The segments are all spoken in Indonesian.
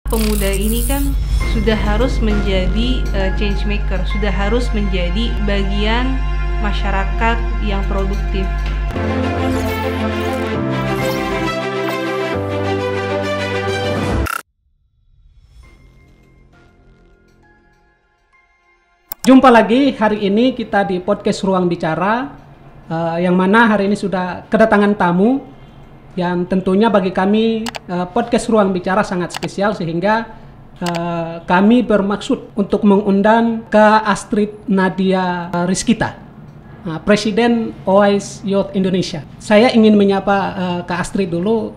Pemuda ini kan sudah harus menjadi change maker, sudah harus menjadi bagian masyarakat yang produktif. Jumpa lagi hari ini kita di podcast Ruang Bicara, yang mana hari ini sudah kedatangan tamu yang tentunya bagi kami podcast Ruang Bicara sangat spesial, sehingga kami bermaksud untuk mengundang Kak Astrid Nadia Rizkita, Presiden OIS Youth Indonesia. Saya ingin menyapa Kak Astrid dulu,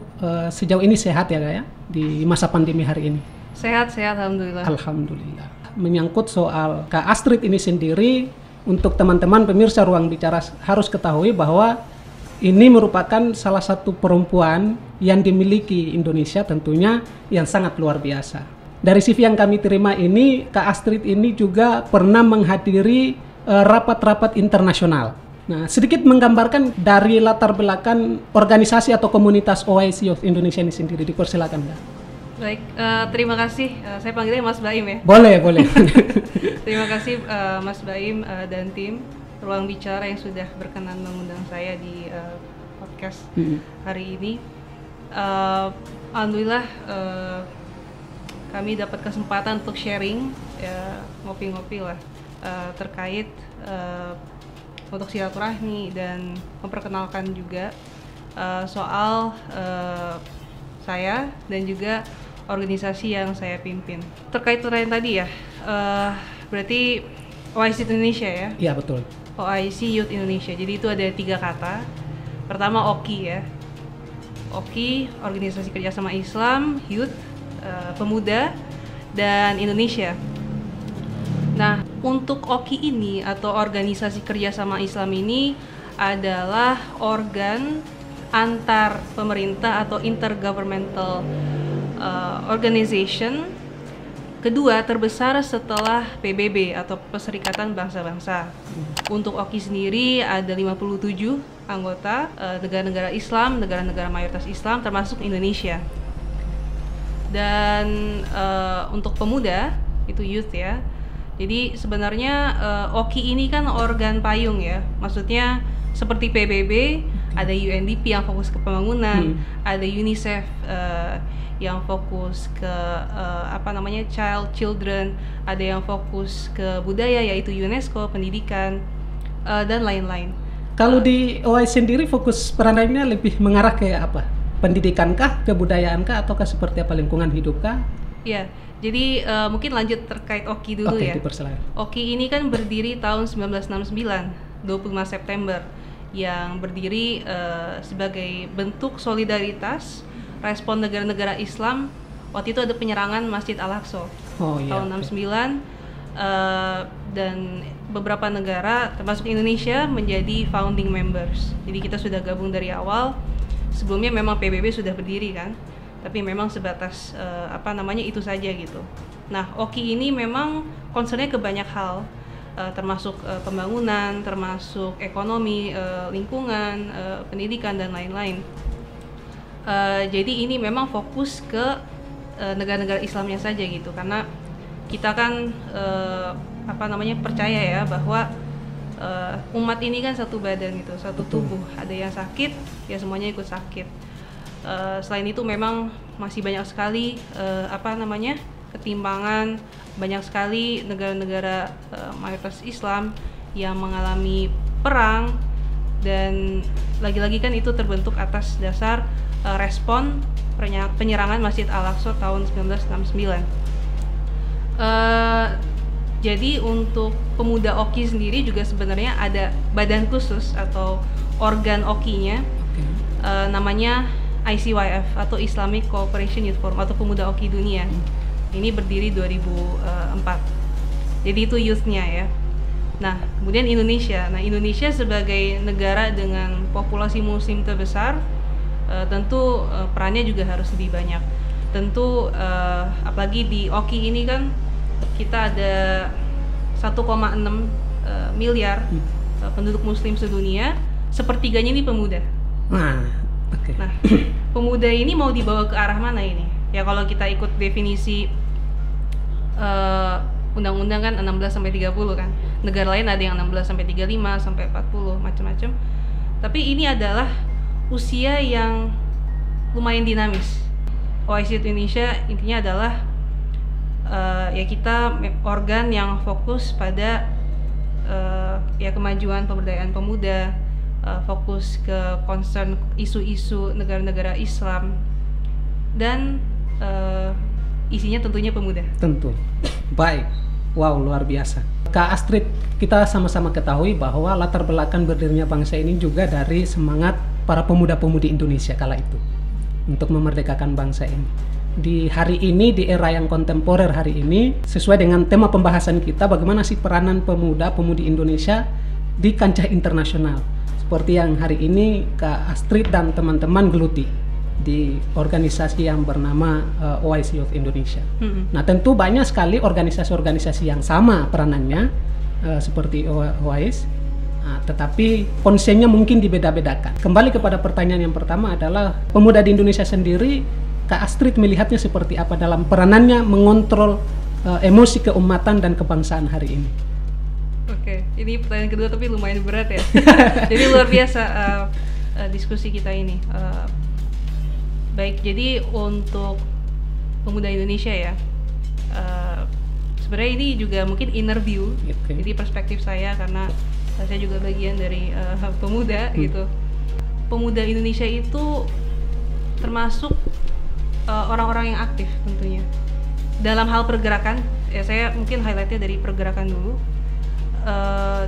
sejauh ini sehat ya Kak ya di masa pandemi hari ini? Sehat, alhamdulillah. Alhamdulillah. Menyangkut soal Kak Astrid ini sendiri, untuk teman-teman pemirsa Ruang Bicara harus ketahui bahwa ini merupakan salah satu perempuan yang dimiliki Indonesia tentunya yang sangat luar biasa. Dari CV yang kami terima ini, Kak Astrid ini juga pernah menghadiri rapat-rapat internasional. Nah, sedikit menggambarkan dari latar belakang organisasi atau komunitas OIS Youth Indonesia ini sendiri, dipersilakan Kak. Baik, terima kasih. Saya panggilnya Mas Baim ya? Boleh. Terima kasih Mas Baim dan tim Ruang Bicara yang sudah berkenan mengundang saya di podcast hari ini. Alhamdulillah kami dapat kesempatan untuk sharing, ngopi-ngopi lah, terkait untuk silaturahmi dan memperkenalkan juga soal saya dan juga organisasi yang saya pimpin. Terkait pertanyaan tadi ya, berarti OIC Indonesia ya? Iya, betul. OIC Youth Indonesia. Jadi itu ada 3 kata. Pertama OKI ya. OKI, Organisasi Kerjasama Islam, Youth, Pemuda, dan Indonesia. Nah, untuk OKI ini atau Organisasi Kerjasama Islam ini adalah organ antar pemerintah atau intergovernmental organization kedua terbesar setelah PBB atau Perserikatan Bangsa-Bangsa. Untuk OKI sendiri ada 57 anggota negara-negara Islam, negara-negara mayoritas Islam termasuk Indonesia. Dan untuk pemuda itu youth ya. Jadi sebenarnya OKI ini kan organ payung ya. Maksudnya seperti PBB, ada UNDP yang fokus ke pembangunan, ada UNICEF yang fokus ke children, ada yang fokus ke budaya yaitu UNESCO, pendidikan, dan lain-lain. Kalau di OIS sendiri fokus peranannya lebih mengarah ke apa? Pendidikankah, kebudayaankah, ataukah seperti apa, lingkungan hidupkah? Iya, jadi mungkin lanjut terkait OKI dulu ya. OKI ini kan berdiri tahun 1969, 25 September, yang berdiri sebagai bentuk solidaritas respon negara-negara Islam. Waktu itu ada penyerangan Masjid Al-Aqsa tahun 69, dan beberapa negara termasuk Indonesia menjadi founding members. Jadi kita sudah gabung dari awal. Sebelumnya memang PBB sudah berdiri kan, tapi memang sebatas itu saja gitu. Nah, OKI ini memang concernnya ke banyak hal, termasuk pembangunan, termasuk ekonomi, lingkungan, pendidikan, dan lain-lain. Jadi ini memang fokus ke negara-negara Islamnya saja gitu, karena kita kan percaya ya bahwa umat ini kan satu badan gitu, satu tubuh. Ada yang sakit, ya semuanya ikut sakit. Selain itu memang masih banyak sekali ketimpangan, banyak sekali negara-negara mayoritas Islam yang mengalami perang, dan lagi-lagi kan itu terbentuk atas dasar respon penyerangan Masjid Al-Aqsa tahun 1969. Jadi untuk pemuda OKI sendiri juga sebenarnya ada badan khusus atau organ OKI-nya, namanya ICYF atau Islamic Cooperation Youth Forum atau Pemuda OKI Dunia. Ini berdiri 2004. Jadi itu youth-nya ya. Nah, kemudian Indonesia. Nah, Indonesia sebagai negara dengan populasi muslim terbesar, tentu perannya juga harus lebih banyak. Tentu apalagi di OKI ini kan kita ada 1,6 miliar penduduk muslim sedunia, sepertiganya ini pemuda. Nah, pemuda ini mau dibawa ke arah mana ini? Ya kalau kita ikut definisi undang-undang kan 16 sampai 30 kan. Negara lain ada yang 16 sampai 35 sampai 40 macam-macam. Tapi ini adalah usia yang lumayan dinamis. OIC Indonesia intinya adalah ya kita organ yang fokus pada ya kemajuan pemberdayaan pemuda, fokus ke concern isu-isu negara-negara Islam, dan isinya tentunya pemuda. Tentu. Baik. Wow, luar biasa. Kak Astrid, kita sama-sama ketahui bahwa latar belakang berdirinya bangsa ini juga dari semangat para pemuda-pemudi Indonesia kala itu untuk memerdekakan bangsa ini. Di hari ini, di era yang kontemporer hari ini, sesuai dengan tema pembahasan kita, bagaimana sih peranan pemuda-pemudi Indonesia di kancah internasional. Seperti yang hari ini Kak Astrid dan teman-teman geluti di organisasi yang bernama OIC Youth Indonesia. Nah, tentu banyak sekali organisasi-organisasi yang sama peranannya seperti OIC, tetapi konsennya mungkin dibeda-bedakan. Kembali kepada pertanyaan yang pertama adalah pemuda di Indonesia sendiri, Kak Astrid melihatnya seperti apa dalam peranannya mengontrol emosi keumatan dan kebangsaan hari ini? Oke, ini pertanyaan kedua tapi lumayan berat ya. Jadi luar biasa diskusi kita ini. Baik, jadi untuk pemuda Indonesia ya, sebenarnya ini juga mungkin inner view, jadi perspektif saya karena saya juga bagian dari pemuda gitu. Pemuda Indonesia itu termasuk orang-orang yang aktif tentunya dalam hal pergerakan. Ya saya mungkin highlightnya dari pergerakan dulu.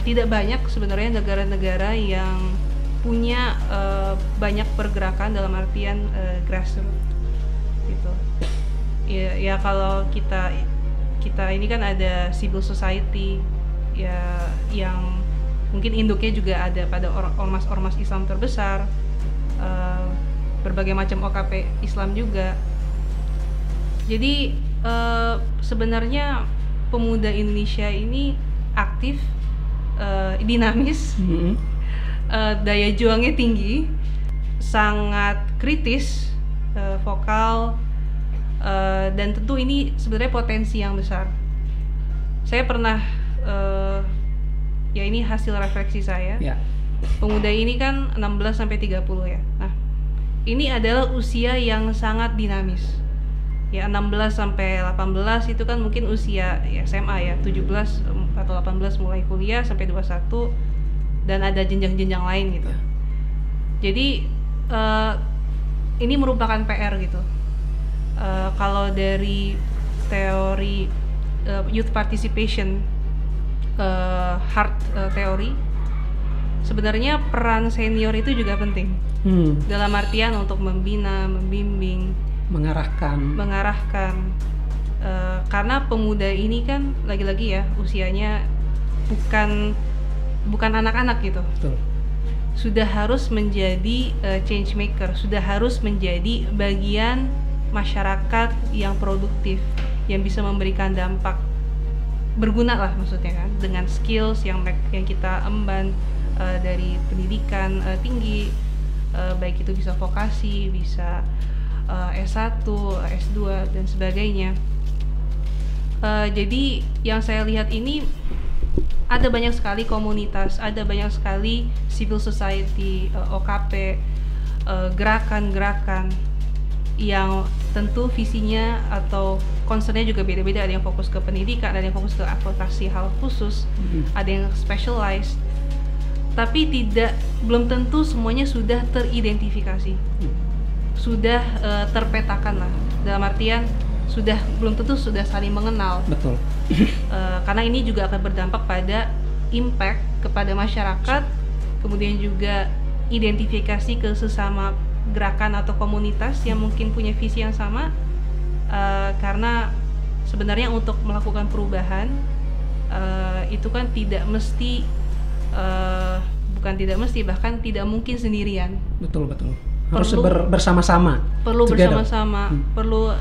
Tidak banyak sebenarnya negara-negara yang punya banyak pergerakan dalam artian grassroots gitu. Ya kalau kita ini kan ada civil society ya yang mungkin induknya juga ada pada ormas-ormas Islam terbesar, berbagai macam OKP Islam juga. Jadi sebenarnya pemuda Indonesia ini aktif, dinamis, daya juangnya tinggi, sangat kritis, vokal, dan tentu ini sebenarnya potensi yang besar. Saya pernah, ya ini hasil refleksi saya, pemuda ini kan 16 sampai 30 ya. Nah, ini adalah usia yang sangat dinamis. Ya 16 sampai 18 itu kan mungkin usia ya SMA ya, 17 atau 18 mulai kuliah sampai 21, dan ada jenjang-jenjang lain gitu. Jadi ini merupakan PR gitu. Kalau dari teori youth participation, hard theory, sebenarnya peran senior itu juga penting. Dalam artian untuk membina, membimbing, mengarahkan. Karena pemuda ini kan lagi-lagi ya usianya bukan anak-anak gitu. Betul. Sudah harus menjadi change maker, sudah harus menjadi bagian masyarakat yang produktif, yang bisa memberikan dampak berguna lah maksudnya kan, dengan skills yang kita emban dari pendidikan tinggi, baik itu bisa vokasi, bisa S1, S2 dan sebagainya. Jadi yang saya lihat ini ada banyak sekali komunitas, ada banyak sekali civil society, OKP, gerakan-gerakan yang tentu visinya atau concernnya juga beda-beda. Ada yang fokus ke pendidikan, ada yang fokus ke advokasi hal khusus, ada yang specialized. Tapi belum tentu semuanya sudah teridentifikasi, sudah terpetakan lah. Dalam artian belum tentu sudah saling mengenal. Betul. Karena ini juga akan berdampak pada impact kepada masyarakat, kemudian juga identifikasi ke sesama gerakan atau komunitas yang mungkin punya visi yang sama. Karena sebenarnya untuk melakukan perubahan itu kan tidak mesti, bukan tidak mesti, bahkan tidak mungkin sendirian. Betul. Harus bersama-sama. Perlu bersama-sama, perlu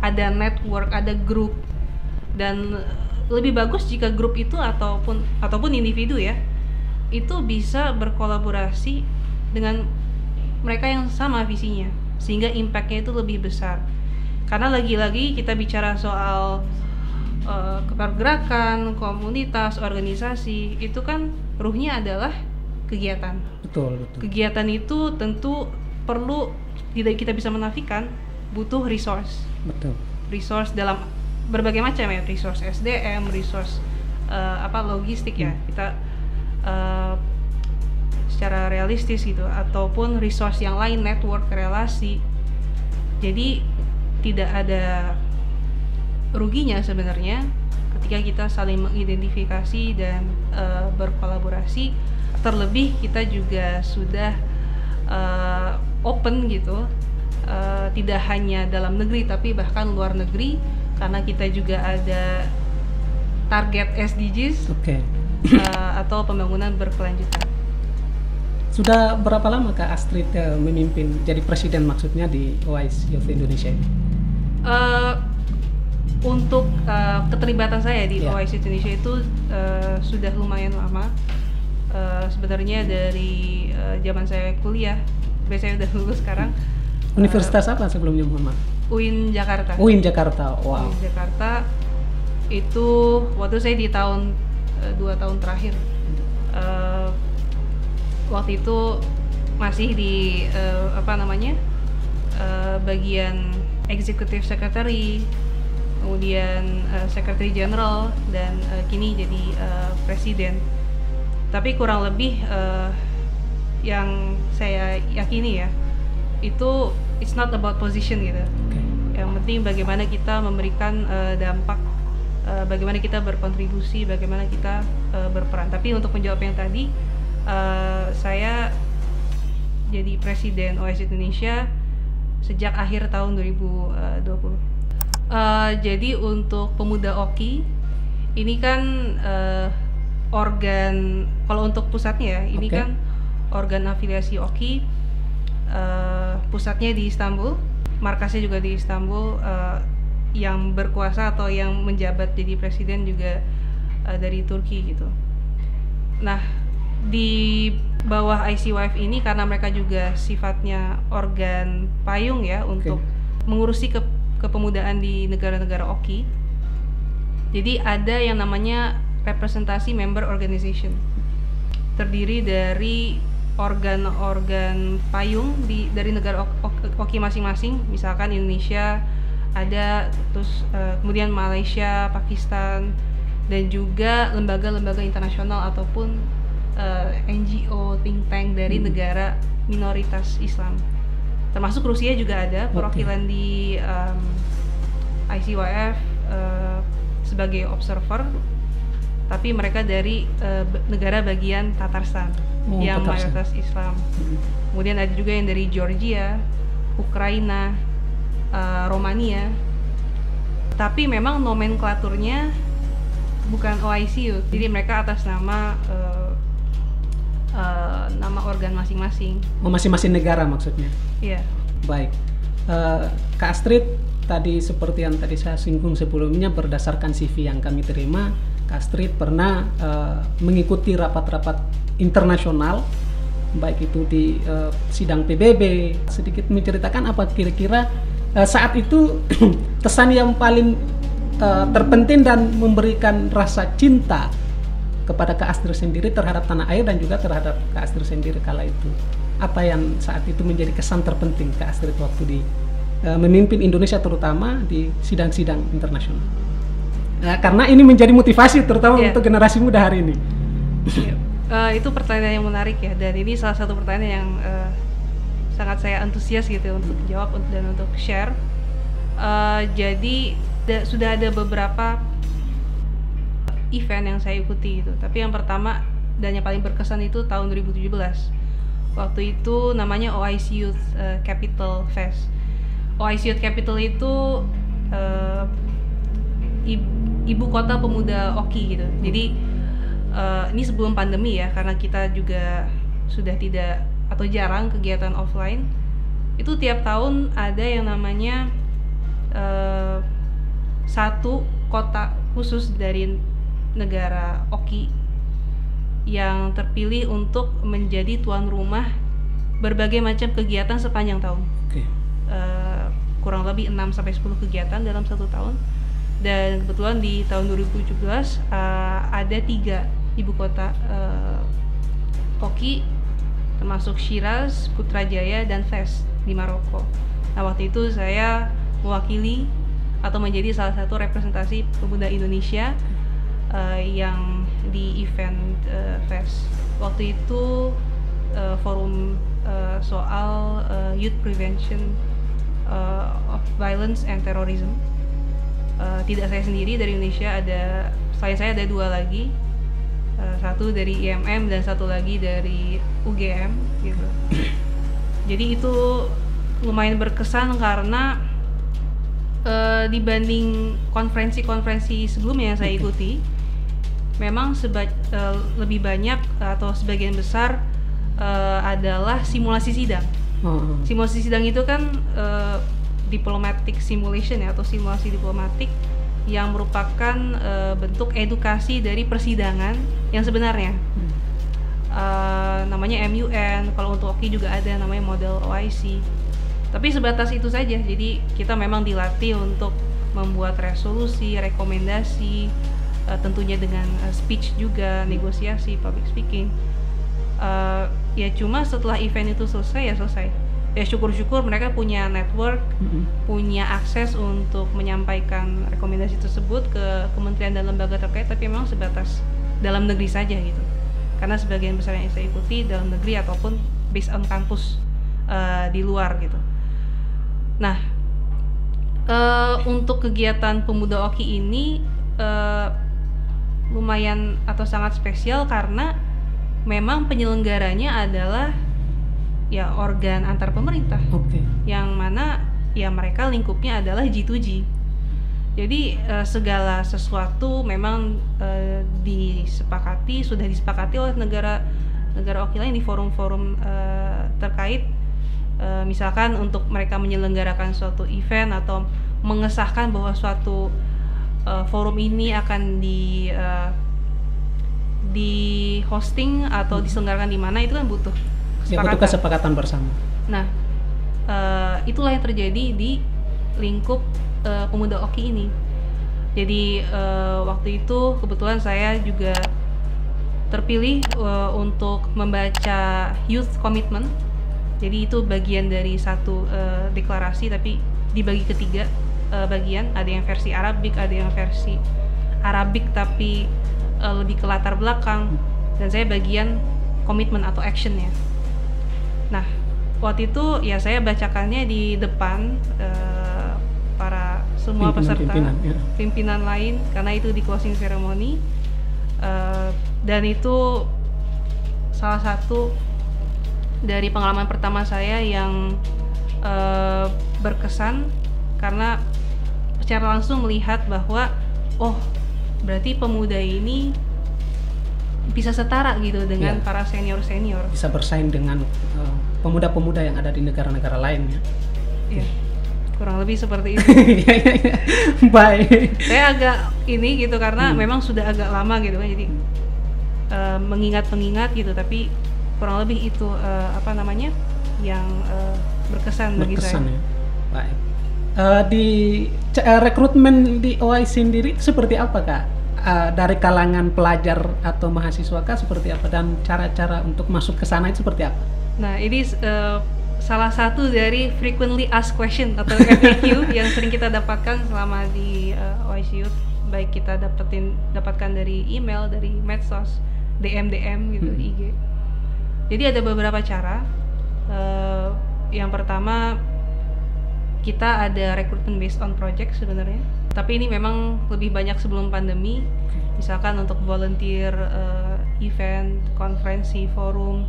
ada network, ada grup, dan lebih bagus jika grup itu ataupun individu ya, itu bisa berkolaborasi dengan mereka yang sama visinya, sehingga impact-nya itu lebih besar. Karena lagi-lagi kita bicara soal pergerakan, komunitas, organisasi, itu kan ruhnya adalah kegiatan. Betul. Kegiatan itu tentu perlu, tidak kita bisa menafikan, butuh resource. Betul. Resource dalam berbagai macam ya, resource SDM, resource logistik ya. Kita secara realistis gitu, ataupun resource yang lain, network, relasi. Jadi tidak ada ruginya sebenarnya ketika kita saling mengidentifikasi dan berkolaborasi. Terlebih kita juga sudah open gitu, tidak hanya dalam negeri tapi bahkan luar negeri, karena kita juga ada target SDGs. Atau pembangunan berkelanjutan. Sudah berapa lama Kak Astrid memimpin, jadi presiden maksudnya di OIC Youth Indonesia ini? Untuk keterlibatan saya di OIC Indonesia itu sudah lumayan lama. Sebenarnya dari zaman saya kuliah, biasanya udah lulus sekarang. Universitas apa sebelumnya, mohon maaf? UIN Jakarta. UIN Jakarta, wow. UIN Jakarta itu waktu saya di tahun 2 tahun terakhir. Waktu itu masih di bagian Executive Secretary, kemudian Secretary General, dan kini jadi Presiden. Tapi kurang lebih yang saya yakini ya, itu it's not about position gitu. Yang penting bagaimana kita memberikan dampak, bagaimana kita berkontribusi, bagaimana kita berperan. Tapi untuk menjawab yang tadi, saya jadi Presiden OIC Indonesia sejak akhir tahun 2020. Jadi untuk pemuda OKI ini kan organ, kalau untuk pusatnya ya, ini kan organ afiliasi OKI, pusatnya di Istanbul, markasnya juga di Istanbul, yang berkuasa atau yang menjabat jadi presiden juga dari Turki gitu. Nah, di bawah ICYF ini karena mereka juga sifatnya organ payung ya untuk mengurusi kepemudaan di negara-negara OKI. Jadi ada yang namanya representasi member organization, terdiri dari organ-organ payung dari negara OKI masing-masing. Misalkan Indonesia ada, terus kemudian Malaysia, Pakistan, dan juga lembaga-lembaga internasional ataupun NGO, think tank dari negara minoritas Islam. Termasuk Rusia juga ada perwakilan di ICYF sebagai observer, tapi mereka dari negara bagian Tatarstan yang mayoritas Islam. Kemudian ada juga yang dari Georgia, Ukraina, Romania. Tapi memang nomenklaturnya bukan OIC Youth, jadi mereka atas nama nama organ masing-masing. Masing-masing negara maksudnya? Iya. Baik. Kak Astrid, tadi seperti yang tadi saya singgung sebelumnya, berdasarkan CV yang kami terima, Kak Astrid pernah mengikuti rapat-rapat internasional, baik itu di sidang PBB. Sedikit menceritakan apa kira-kira saat itu kesan yang paling terpenting dan memberikan rasa cinta kepada Kak Astrid sendiri terhadap tanah air dan juga terhadap Kak Astrid sendiri kala itu. Apa yang saat itu menjadi kesan terpenting Kak Astrid waktu di memimpin Indonesia, terutama di sidang-sidang internasional? Karena ini menjadi motivasi terutama untuk generasi muda hari ini. Itu pertanyaan yang menarik ya, dan ini salah satu pertanyaan yang sangat saya antusias gitu untuk jawab dan untuk share. Jadi sudah ada beberapa event yang saya ikuti gitu. Tapi yang pertama dan yang paling berkesan itu tahun 2017. Waktu itu namanya OIC Youth Capital Fest. OIC Youth Capital itu ibu kota pemuda OKI gitu. Jadi ini sebelum pandemi ya, karena kita juga sudah tidak atau jarang kegiatan offline. Itu tiap tahun ada yang namanya satu kota khusus dari negara OKI yang terpilih untuk menjadi tuan rumah berbagai macam kegiatan sepanjang tahun. kurang lebih 6-10 kegiatan dalam 1 tahun. Dan kebetulan di tahun 2017 ada 3 ibu kota Oki, termasuk Shiraz, Putrajaya, dan Fes di Maroko. Nah, waktu itu saya mewakili atau menjadi salah satu representasi pemuda Indonesia yang di event Fes. Waktu itu forum soal youth prevention of violence and terrorism. Tidak saya sendiri dari Indonesia, selain saya ada 2 lagi, satu dari IMM dan satu lagi dari UGM gitu. Jadi itu lumayan berkesan karena dibanding konferensi-konferensi sebelumnya yang saya ikuti, memang lebih banyak atau sebagian besar adalah simulasi sidang. Simulasi sidang itu kan diplomatic simulation ya, atau simulasi diplomatik yang merupakan bentuk edukasi dari persidangan yang sebenarnya. Namanya MUN, kalau untuk OKI juga ada namanya model OIC. Tapi sebatas itu saja, jadi kita memang dilatih untuk membuat resolusi, rekomendasi, tentunya dengan speech juga, negosiasi, public speaking. Ya cuma setelah event itu selesai ya selesai. Ya syukur-syukur mereka punya network, punya akses untuk menyampaikan rekomendasi tersebut ke kementerian dan lembaga terkait, tapi memang sebatas dalam negeri saja gitu. Karena sebagian besar yang saya ikuti dalam negeri ataupun based on kampus di luar gitu. Nah, untuk kegiatan Pemuda Oki ini lumayan atau sangat spesial karena memang penyelenggaranya adalah ya organ antar pemerintah, yang mana ya mereka lingkupnya adalah G2G. Jadi segala sesuatu memang sudah disepakati oleh negara Oki lain di forum-forum terkait. Misalkan untuk mereka menyelenggarakan suatu event atau mengesahkan bahwa suatu forum ini akan di hosting atau diselenggarakan di mana, itu kan butuh kesepakatan bersama. Nah, itulah yang terjadi di lingkup Pemuda Oki ini. Jadi waktu itu kebetulan saya juga terpilih untuk membaca Youth Commitment. Jadi itu bagian dari satu deklarasi, tapi dibagi ke 3 bagian. Ada yang versi Arabik, ada yang versi Arabik tapi lebih ke latar belakang, dan saya bagian komitmen atau actionnya. Nah, waktu itu ya saya bacakannya di depan para semua peserta, pimpinan lain, karena itu di closing ceremony, dan itu salah satu dari pengalaman pertama saya yang berkesan karena secara langsung melihat bahwa berarti pemuda ini bisa setara gitu dengan para senior-senior. Bisa bersaing dengan pemuda-pemuda yang ada di negara-negara lain ya. Iya, kurang lebih seperti itu. Baik. Saya agak ini gitu karena memang sudah agak lama gitu kan, jadi mengingat gitu, tapi kurang lebih itu yang berkesan bagi saya. Ya. Baik. Di rekrutmen di OIC sendiri seperti apa Kak? Dari kalangan pelajar atau mahasiswa Kak seperti apa, dan cara-cara untuk masuk ke sana itu seperti apa? Nah, ini salah satu dari frequently asked question atau FAQ yang sering kita dapatkan selama di OIC Youth, baik kita dapatkan dari email, dari medsos, DM gitu, IG. Jadi ada beberapa cara. Yang pertama, kita ada recruitment based on project sebenarnya, tapi ini memang lebih banyak sebelum pandemi. Misalkan untuk volunteer event, konferensi, forum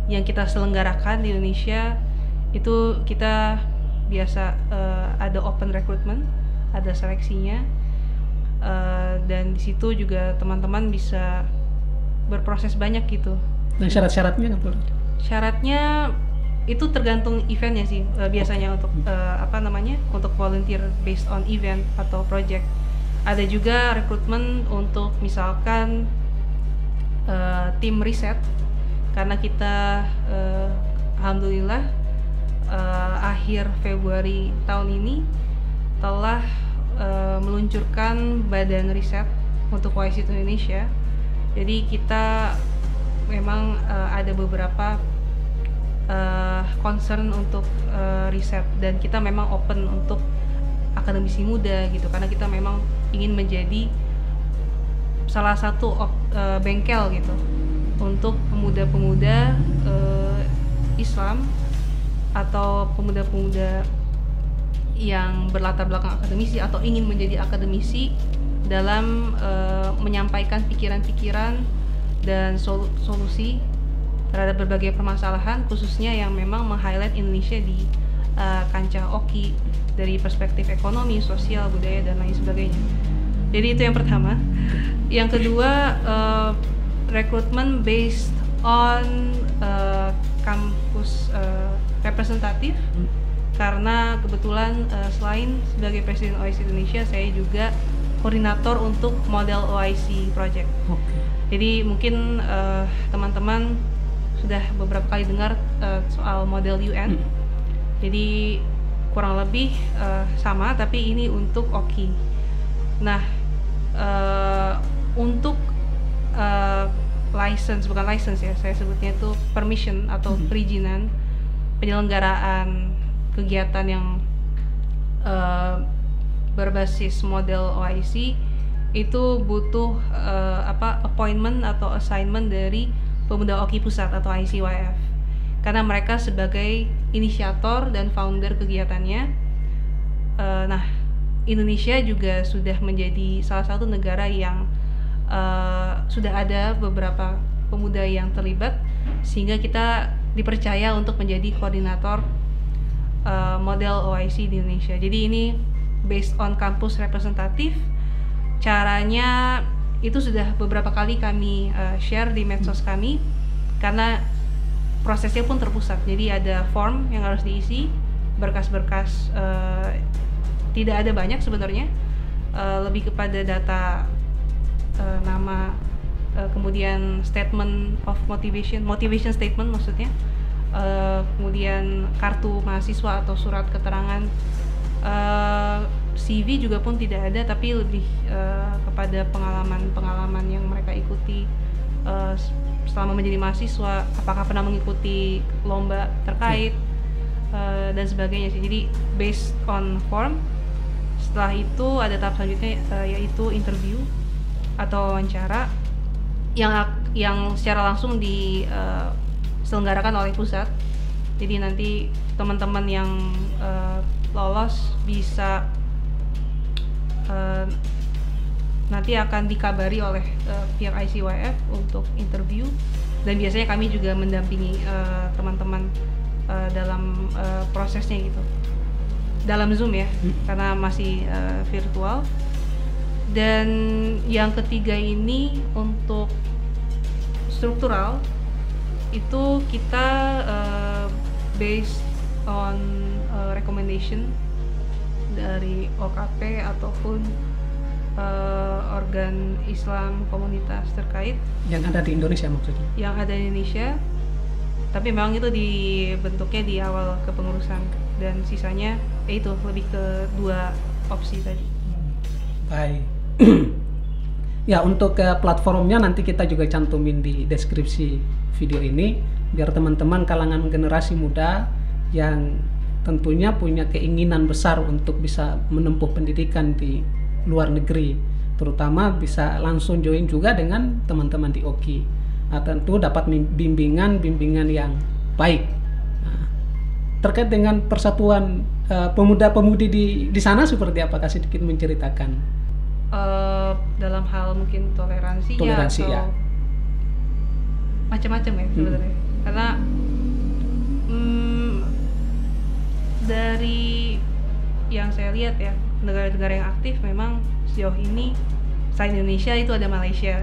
yang kita selenggarakan di Indonesia, itu kita biasa ada open recruitment, ada seleksinya, dan di situ juga teman-teman bisa berproses banyak gitu. Dan syarat-syaratnya apa? Syaratnya itu tergantung eventnya sih, biasanya untuk untuk volunteer based on event atau project. Ada juga rekrutmen untuk misalkan tim riset, karena kita alhamdulillah akhir Februari tahun ini telah meluncurkan badan riset untuk OIC Indonesia. Jadi kita memang ada beberapa concern untuk riset, dan kita memang open untuk akademisi muda gitu, karena kita memang ingin menjadi salah satu bengkel gitu untuk pemuda-pemuda Islam atau pemuda-pemuda yang berlatar belakang akademisi atau ingin menjadi akademisi dalam menyampaikan pikiran-pikiran dan solusi terhadap berbagai permasalahan, khususnya yang memang meng-highlight Indonesia di kancah OKI dari perspektif ekonomi, sosial, budaya, dan lain sebagainya. Jadi itu yang pertama. Yang kedua, rekrutmen based on kampus representatif, karena kebetulan selain sebagai Presiden OIC Indonesia, saya juga koordinator untuk model OIC project. Jadi mungkin teman-teman sudah beberapa kali dengar soal model UN. Jadi kurang lebih sama, tapi ini untuk OKI. Nah, untuk bukan license ya, saya sebutnya itu permission atau perizinan penyelenggaraan kegiatan yang berbasis model OIC itu butuh appointment atau assignment dari Pemuda OKI Pusat atau ICYF, karena mereka sebagai inisiator dan founder kegiatannya. Nah, Indonesia juga sudah menjadi salah satu negara yang sudah ada beberapa pemuda yang terlibat, sehingga kita dipercaya untuk menjadi koordinator model OIC di Indonesia. Jadi ini based on kampus representatif. Caranya itu sudah beberapa kali kami share di medsos kami, karena prosesnya pun terpusat. Jadi ada form yang harus diisi, berkas-berkas tidak ada banyak sebenarnya, lebih kepada data nama, kemudian statement of motivation statement maksudnya, kemudian kartu mahasiswa atau surat keterangan. CV juga pun tidak ada, tapi lebih kepada pengalaman yang mereka ikuti selama menjadi mahasiswa, apakah pernah mengikuti lomba terkait dan sebagainya sih. Jadi based on form. Setelah itu ada tahap selanjutnya, yaitu interview atau wawancara yang secara langsung diselenggarakan oleh pusat. Jadi nanti teman-teman yang lolos bisa nanti akan dikabari oleh pihak ICYF untuk interview, dan biasanya kami juga mendampingi teman-teman dalam prosesnya gitu, dalam Zoom ya, karena masih virtual. Dan yang ketiga ini untuk struktural, itu kita based on recommendation dari OKP ataupun organ Islam komunitas terkait yang ada di Indonesia, maksudnya yang ada di Indonesia, tapi memang itu dibentuknya di awal kepengurusan, dan sisanya itu lebih ke dua opsi tadi. Baik. Ya, untuk platformnya nanti kita juga cantumin di deskripsi video ini, biar teman-teman kalangan generasi muda yang tentunya punya keinginan besar untuk bisa menempuh pendidikan di luar negeri, terutama bisa langsung join juga dengan teman-teman di OKI. Nah, tentu dapat bimbingan yang baik. Nah, terkait dengan persatuan pemuda-pemudi di sana seperti apa? Kasih sedikit menceritakan. Dalam hal mungkin toleransi atau ya, macam-macam ya sebenarnya. Karena dari yang saya lihat ya, negara-negara yang aktif memang sejauh ini selain Indonesia itu ada Malaysia.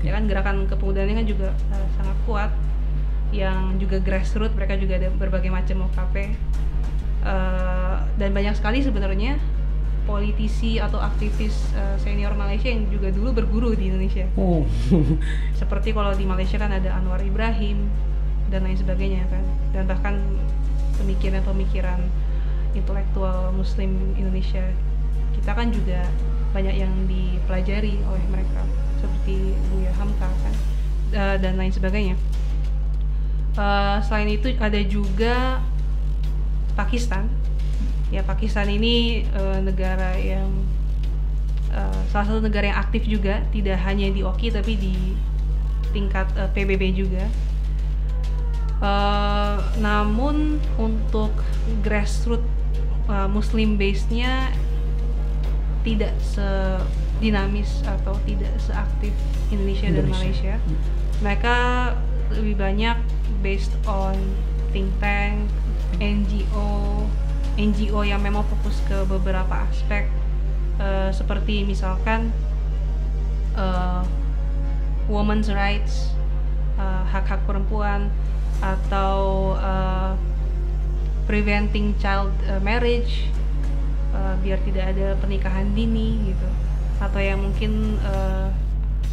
Ya kan, gerakan kepemudaan kan juga sangat kuat, yang juga grassroots, mereka juga ada berbagai macam OKP, dan banyak sekali sebenarnya politisi atau aktivis senior Malaysia yang juga dulu berguru di Indonesia. Seperti kalau di Malaysia kan ada Anwar Ibrahim dan lain sebagainya kan, dan bahkan pemikiran-pemikiran intelektual Muslim Indonesia. Kita kan juga banyak yang dipelajari oleh mereka, seperti Buya Hamka kan, dan lain sebagainya. Selain itu ada juga Pakistan. Ya, Pakistan ini negara yang salah satu negara yang aktif juga, tidak hanya di OKI tapi di tingkat PBB juga. Namun untuk grassroots Muslim base-nya tidak sedinamis atau tidak seaktif Indonesia dan Malaysia. Mereka lebih banyak based on think tank, NGO yang memang fokus ke beberapa aspek, seperti misalkan women's rights, hak-hak perempuan, atau preventing child marriage, biar tidak ada pernikahan dini gitu, atau yang mungkin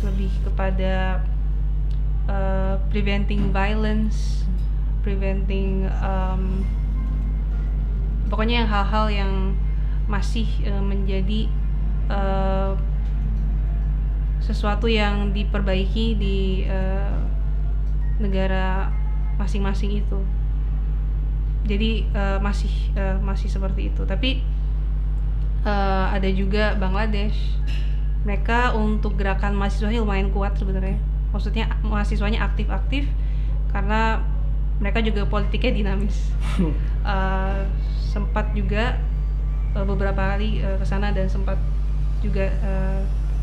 lebih kepada preventing violence, preventing pokoknya yang hal-hal yang masih menjadi sesuatu yang diperbaiki di negara masing-masing itu. Jadi masih seperti itu. Tapi ada juga Bangladesh. Mereka untuk gerakan mahasiswanya lumayan kuat sebenarnya. Maksudnya mahasiswanya aktif-aktif karena mereka juga politiknya dinamis. Sempat juga beberapa kali ke sana dan sempat juga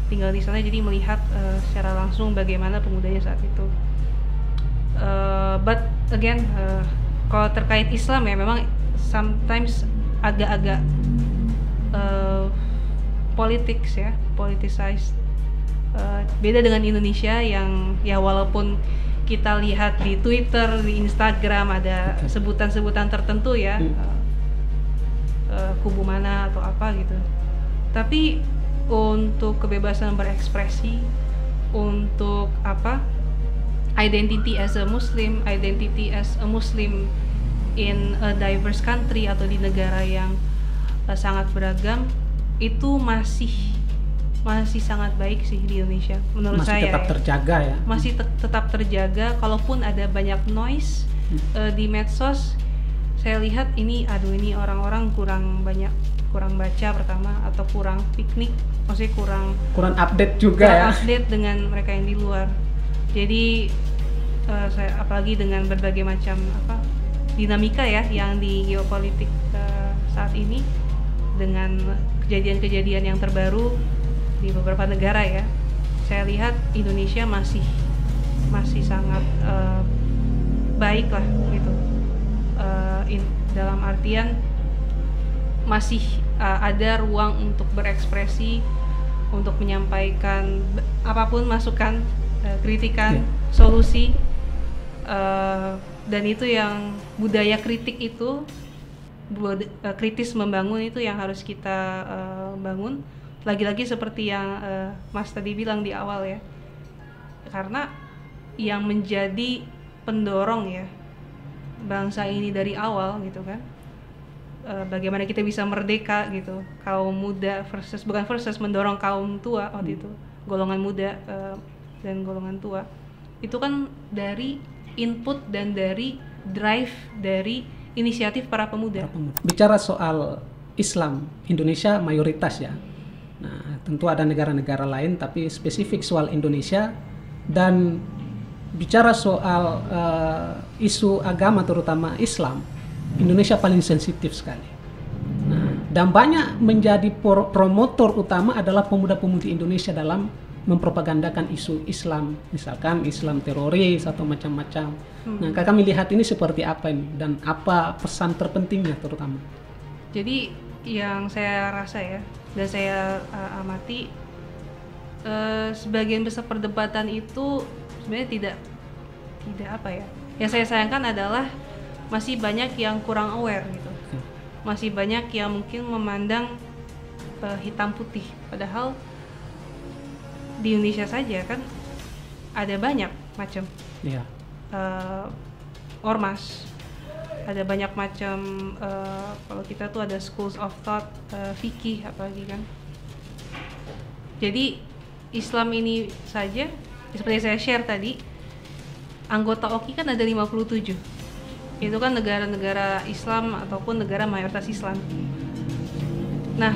tinggal di sana, jadi melihat secara langsung bagaimana pemudanya saat itu. But again, kalau terkait Islam ya memang sometimes agak-agak politics ya, politicized. Beda dengan Indonesia yang ya walaupun kita lihat di Twitter, di Instagram ada sebutan-sebutan tertentu ya, kubu mana atau apa gitu. Tapi untuk kebebasan berekspresi, untuk identity as a Muslim, identity as a Muslim in a diverse country atau di negara yang sangat beragam, itu masih sangat baik sih di Indonesia menurut saya. Masih tetap terjaga ya. Masih tetap terjaga, kalaupun ada banyak noise di medsos. Saya lihat ini orang-orang kurang baca pertama, atau kurang piknik, maksudnya kurang update juga ya. Update dengan mereka yang di luar. Jadi saya apalagi dengan berbagai macam dinamika ya yang di geopolitik saat ini, dengan kejadian-kejadian yang terbaru di beberapa negara ya, saya lihat Indonesia masih sangat baik lah gitu, dalam artian masih ada ruang untuk berekspresi, untuk menyampaikan apapun masukan, kritikan, solusi, dan itu yang budaya kritik itu, kritis membangun itu yang harus kita bangun. Lagi-lagi seperti yang Mas tadi bilang di awal ya, karena yang menjadi pendorong ya bangsa ini dari awal gitu kan, bagaimana kita bisa merdeka gitu, kaum muda bukan versus mendorong kaum tua waktu itu, golongan muda dan golongan tua, itu kan dari input dan dari drive dari inisiatif para pemuda. Bicara soal Islam, Indonesia mayoritas ya. Nah, tentu ada negara-negara lain, tapi spesifik soal Indonesia, dan bicara soal isu agama terutama Islam, Indonesia paling sensitif sekali. Nah, dan banyak menjadi promotor utama adalah pemuda-pemudi Indonesia dalam mempropagandakan isu Islam, misalkan Islam teroris atau macam-macam. Nah, kami lihat ini seperti apa ini, dan apa pesan terpentingnya terutama? Jadi yang saya rasa ya, dan saya amati, sebagian besar perdebatan itu sebenarnya tidak apa ya. Yang saya sayangkan adalah masih banyak yang kurang aware gitu. Masih banyak yang mungkin memandang hitam putih, padahal di Indonesia saja kan ada banyak macam ormas, ada banyak macam, kalau kita tuh ada schools of thought, fikih apalagi kan. Jadi Islam ini saja, seperti saya share tadi, anggota OKI kan ada 57. Itu kan negara-negara Islam ataupun negara mayoritas Islam. Nah,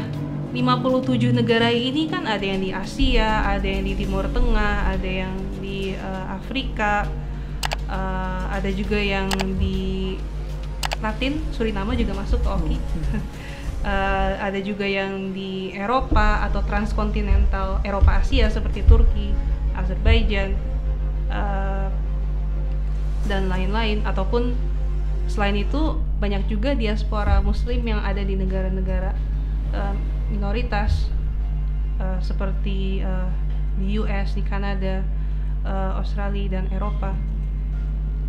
57 negara ini kan ada yang di Asia, ada yang di Timur Tengah, ada yang di Afrika, ada juga yang di Latin, Suriname juga masuk ke OKI. Ada juga yang di Eropa atau transkontinental Eropa Asia seperti Turki, Azerbaijan, dan lain-lain. Ataupun selain itu banyak juga diaspora Muslim yang ada di negara-negara minoritas, seperti di US, di Kanada, Australia dan Eropa.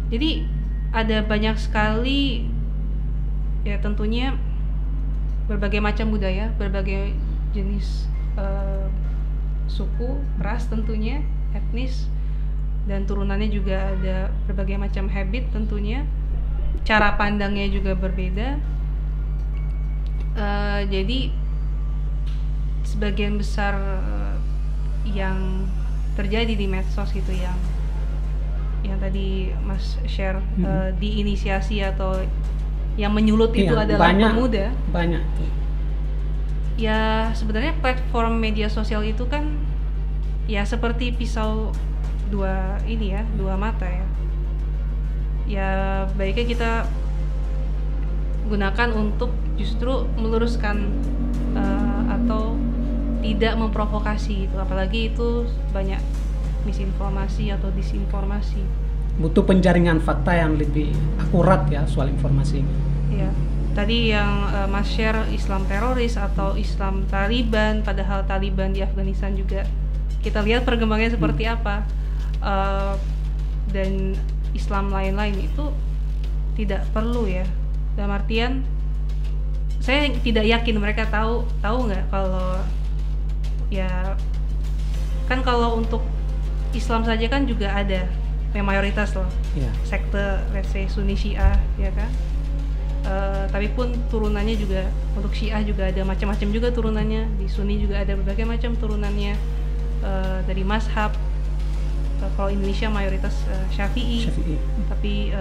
Jadi ada banyak sekali, ya tentunya berbagai macam budaya, berbagai jenis suku, ras tentunya, etnis, dan turunannya juga ada berbagai macam habit tentunya, cara pandangnya juga berbeda. Jadi sebagian besar yang terjadi di medsos gitu, yang tadi Mas share, diinisiasi atau yang menyulut itu adalah pemuda. Banyak. Ya sebenarnya platform media sosial itu kan ya seperti pisau dua mata ya. Ya baiknya kita gunakan untuk justru meluruskan atau tidak memprovokasi gitu. Apalagi itu banyak misinformasi atau disinformasi. Butuh penjaringan fakta yang lebih akurat ya soal informasi. Ya, tadi yang Mas share Islam teroris atau Islam Taliban, padahal Taliban di Afghanistan juga kita lihat perkembangannya seperti apa, dan Islam lain-lain itu tidak perlu ya. Dalam artian saya tidak yakin mereka tahu nggak kalau ya kan kalau untuk Islam saja kan juga ada yang mayoritas loh, sekte let's say Sunni Syiah ya kan, tapi pun turunannya juga untuk Syiah juga ada macam-macam juga turunannya, di Sunni juga ada berbagai macam turunannya, dari mazhab. Kalau Indonesia mayoritas Syafi'i. Tapi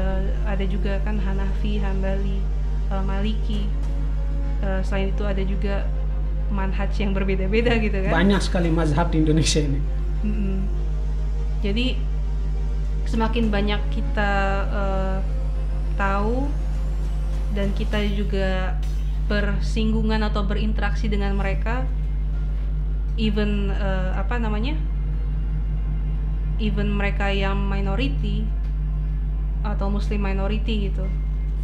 ada juga kan Hanafi, Hambali, Maliki, selain itu ada juga manhaj yang berbeda-beda gitu kan. Banyak sekali mazhab di Indonesia ini. Jadi semakin banyak kita tahu dan kita juga bersinggungan atau berinteraksi dengan mereka, even even mereka yang minority atau muslim minority gitu,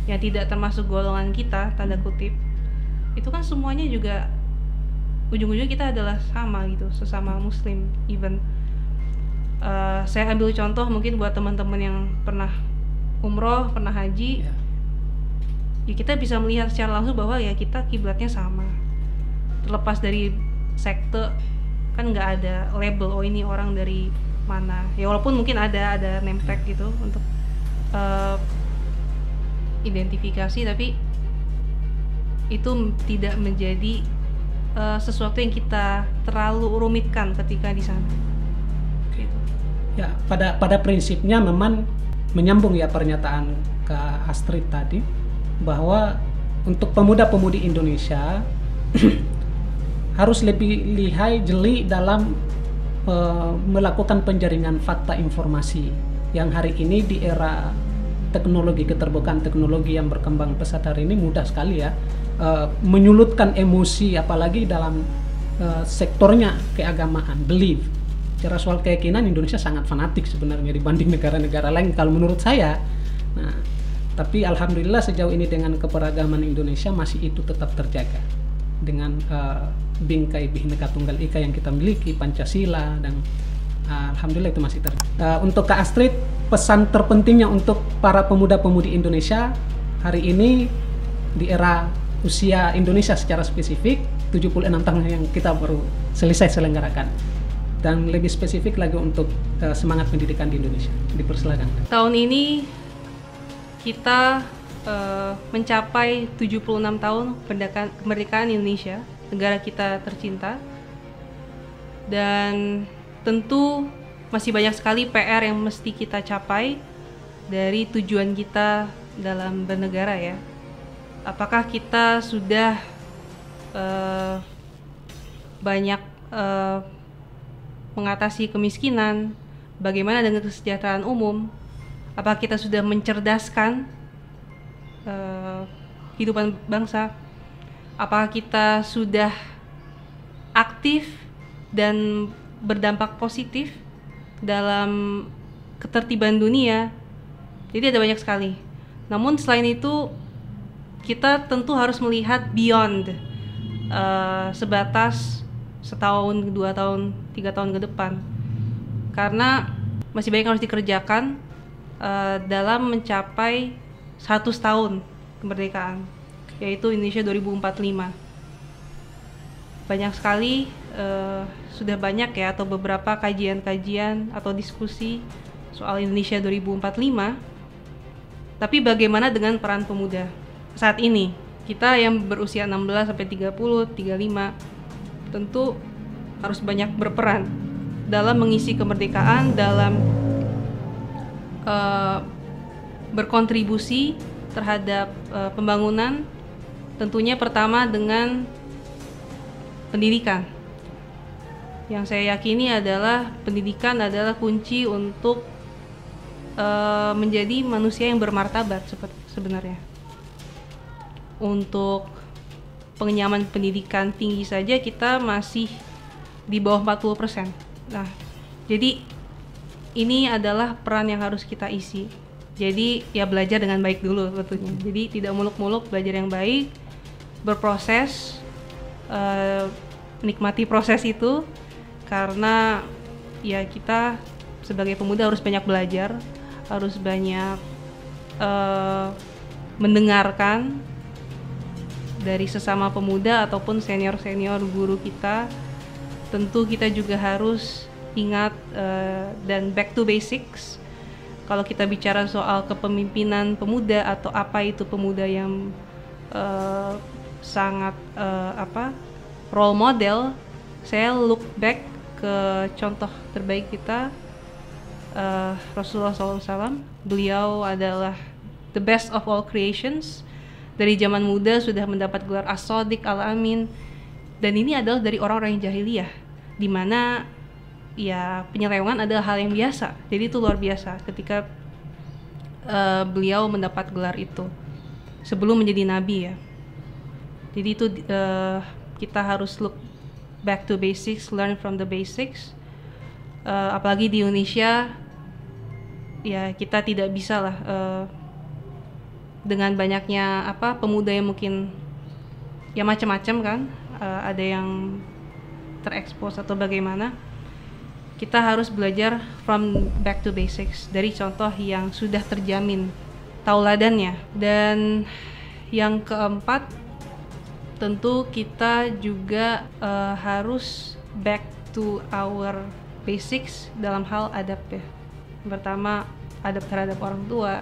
yang tidak termasuk golongan kita tanda kutip, itu kan semuanya juga ujung-ujungnya kita adalah sama gitu, sesama muslim. Even saya ambil contoh mungkin buat teman-teman yang pernah umroh, pernah haji, ya kita bisa melihat secara langsung bahwa ya kita kiblatnya sama, terlepas dari sekte kan nggak ada label oh ini orang dari mana ya, walaupun mungkin ada name tag gitu untuk identifikasi, tapi itu tidak menjadi sesuatu yang kita terlalu rumitkan ketika di sana. Gitu. Ya, pada prinsipnya memang menyambung ya pernyataan Kak Astrid tadi, bahwa untuk pemuda-pemudi Indonesia harus lebih lihai, jeli dalam melakukan penjaringan fakta informasi yang hari ini di era teknologi, keterbukaan teknologi yang berkembang pesat hari ini mudah sekali ya menyulutkan emosi, apalagi dalam sektornya keagamaan, belief. Cara soal keyakinan Indonesia sangat fanatik sebenarnya dibanding negara-negara lain kalau menurut saya. Nah, tapi alhamdulillah sejauh ini dengan keberagaman Indonesia masih itu tetap terjaga dengan bingkai Bhinneka Tunggal Ika yang kita miliki, Pancasila, dan alhamdulillah itu masih terjaga. Untuk Kak Astrid, pesan terpentingnya untuk para pemuda-pemudi Indonesia hari ini di era usia Indonesia secara spesifik 76 tahun yang kita baru selesai selenggarakan, dan lebih spesifik lagi untuk semangat pendidikan di Indonesia. Dipersilakan. Tahun ini kita mencapai 76 tahun kemerdekaan Indonesia, negara kita tercinta. Dan tentu masih banyak sekali PR yang mesti kita capai dari tujuan kita dalam bernegara ya. Apakah kita sudah banyak mengatasi kemiskinan? Bagaimana dengan kesejahteraan umum? Apakah kita sudah mencerdaskan kehidupan bangsa? Apakah kita sudah aktif dan berdampak positif dalam ketertiban dunia? Jadi ada banyak sekali. Namun selain itu kita tentu harus melihat beyond sebatas setahun, 2 tahun, 3 tahun ke depan, karena masih banyak yang harus dikerjakan dalam mencapai 100 tahun kemerdekaan, yaitu Indonesia 2045. Banyak sekali, sudah banyak ya, atau beberapa kajian-kajian atau diskusi soal Indonesia 2045. Tapi bagaimana dengan peran pemuda saat ini? Kita yang berusia 16 sampai 30, 35 tentu harus banyak berperan dalam mengisi kemerdekaan, dalam berkontribusi terhadap pembangunan. Tentunya pertama dengan pendidikan. Yang saya yakini adalah pendidikan adalah kunci untuk menjadi manusia yang bermartabat sebenarnya. Untuk pengenyaman pendidikan tinggi saja kita masih di bawah 40%. Nah, jadi ini adalah peran yang harus kita isi. Jadi ya belajar dengan baik dulu tentunya. Jadi tidak muluk-muluk, belajar yang baik, berproses, nikmati proses itu, karena ya kita sebagai pemuda harus banyak belajar, harus banyak mendengarkan dari sesama pemuda ataupun senior-senior guru kita. Tentu kita juga harus ingat dan back to basics. Kalau kita bicara soal kepemimpinan pemuda atau apa itu pemuda yang sangat role model, saya look back ke contoh terbaik kita, Rasulullah SAW. Beliau adalah the best of all creations. Dari zaman muda sudah mendapat gelar As-Shadiq Al-Amin, dan ini adalah dari orang-orang yang jahiliyah, di mana ya penyelewengan adalah hal yang biasa. Jadi itu luar biasa ketika beliau mendapat gelar itu sebelum menjadi nabi ya. Jadi itu kita harus look back to basics, learn from the basics. Apalagi di Indonesia ya, kita tidak bisa lah dengan banyaknya pemuda yang mungkin ya macam-macam kan, ada yang terekspos atau bagaimana. Kita harus belajar from back to basics, dari contoh yang sudah terjamin tauladannya. Dan yang keempat, tentu kita juga harus back to our basics dalam hal adab ya. Pertama, adab terhadap orang tua.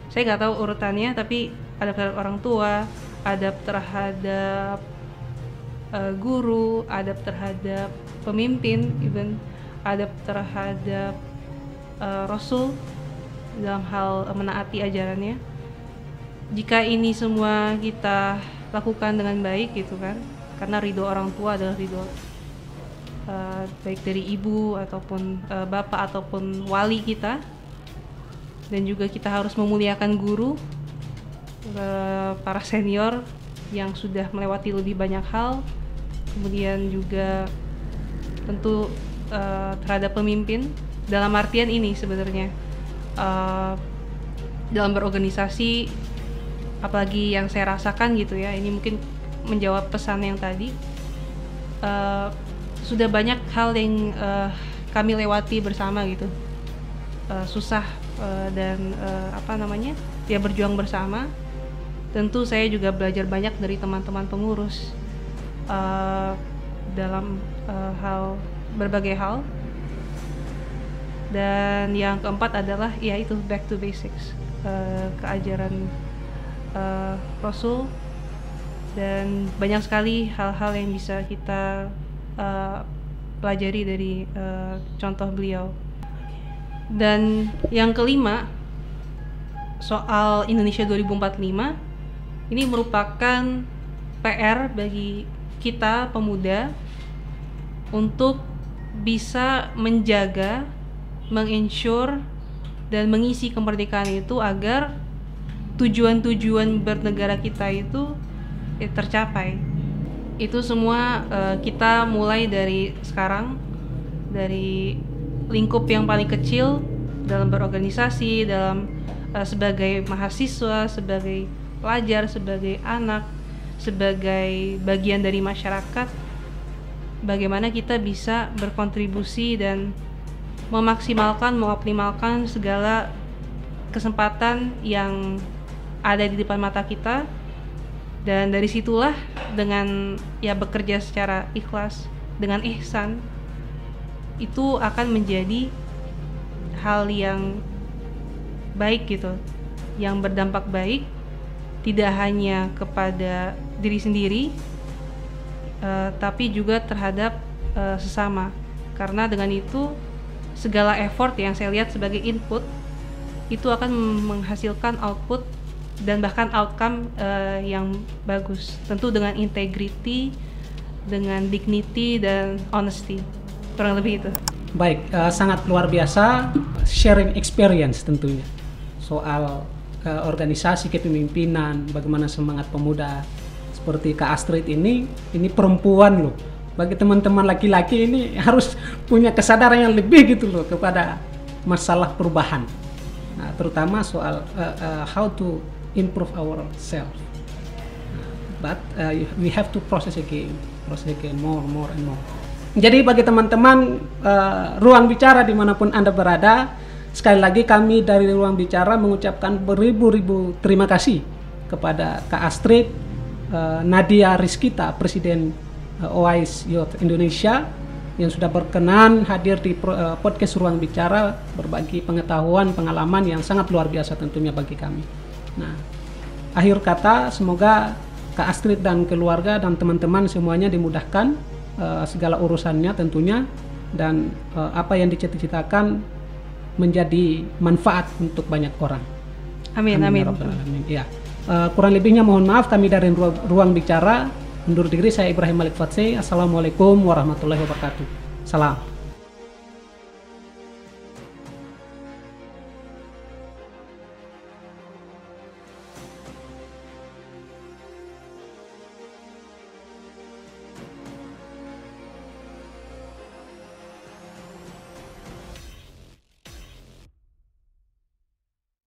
Saya nggak tahu urutannya, tapi adab terhadap orang tua, adab terhadap guru, adab terhadap pemimpin, even adab terhadap Rasul dalam hal menaati ajarannya. Jika ini semua kita lakukan dengan baik gitu kan, karena ridho orang tua adalah ridho baik dari ibu ataupun bapak ataupun wali kita. Dan juga kita harus memuliakan guru, para senior yang sudah melewati lebih banyak hal. Kemudian juga tentu terhadap pemimpin, dalam artian ini sebenarnya dalam berorganisasi, apalagi yang saya rasakan gitu ya, ini mungkin menjawab pesan yang tadi. Sudah banyak hal yang kami lewati bersama gitu, susah dan ya berjuang bersama. Tentu saya juga belajar banyak dari teman-teman pengurus dalam berbagai hal. Dan yang keempat adalah ya itu back to basics, ke ajaran Rasul, dan banyak sekali hal-hal yang bisa kita pelajari dari contoh beliau. Dan yang kelima, soal Indonesia 2045, ini merupakan PR bagi kita pemuda untuk bisa menjaga, meng-ensure dan mengisi kemerdekaan itu agar tujuan-tujuan bernegara kita itu tercapai. Itu semua kita mulai dari sekarang, dari lingkup yang paling kecil dalam berorganisasi, dalam sebagai mahasiswa, sebagai pelajar, sebagai anak, sebagai bagian dari masyarakat, bagaimana kita bisa berkontribusi dan mengoptimalkan segala kesempatan yang ada di depan mata kita. Dan dari situlah dengan bekerja secara ikhlas, dengan ihsan, itu akan menjadi hal yang baik gitu, yang berdampak baik tidak hanya kepada diri sendiri, tapi juga terhadap sesama. Karena dengan itu segala effort yang saya lihat sebagai input itu akan menghasilkan output dan bahkan outcome yang bagus, tentu dengan integrity, dengan dignity dan honesty, kurang lebih itu. Baik, sangat luar biasa sharing experience tentunya soal organisasi kepemimpinan, bagaimana semangat pemuda seperti Kak Astrid ini perempuan loh. Bagi teman-teman laki-laki ini harus punya kesadaran yang lebih gitu loh kepada masalah perubahan. Nah, terutama soal how to improve ourselves. But we have to process again more and more. Jadi bagi teman-teman ruang bicara dimanapun Anda berada, sekali lagi kami dari Ruang Bicara mengucapkan beribu-ribu terima kasih kepada Kak Astrid, Nadia Rizkita, Presiden OIS Youth Indonesia, yang sudah berkenan hadir di podcast Ruang Bicara, berbagi pengetahuan, pengalaman yang sangat luar biasa tentunya bagi kami. Nah, akhir kata, semoga Kak Astrid dan keluarga dan teman-teman semuanya dimudahkan segala urusannya tentunya, dan apa yang dicita-citakan menjadi manfaat untuk banyak orang. Amin. Ya, kurang lebihnya mohon maaf. Kami dari Ruang Bicara undur diri. Saya Ibrahim Malik Fatsy. Assalamualaikum warahmatullahi wabarakatuh. Salam.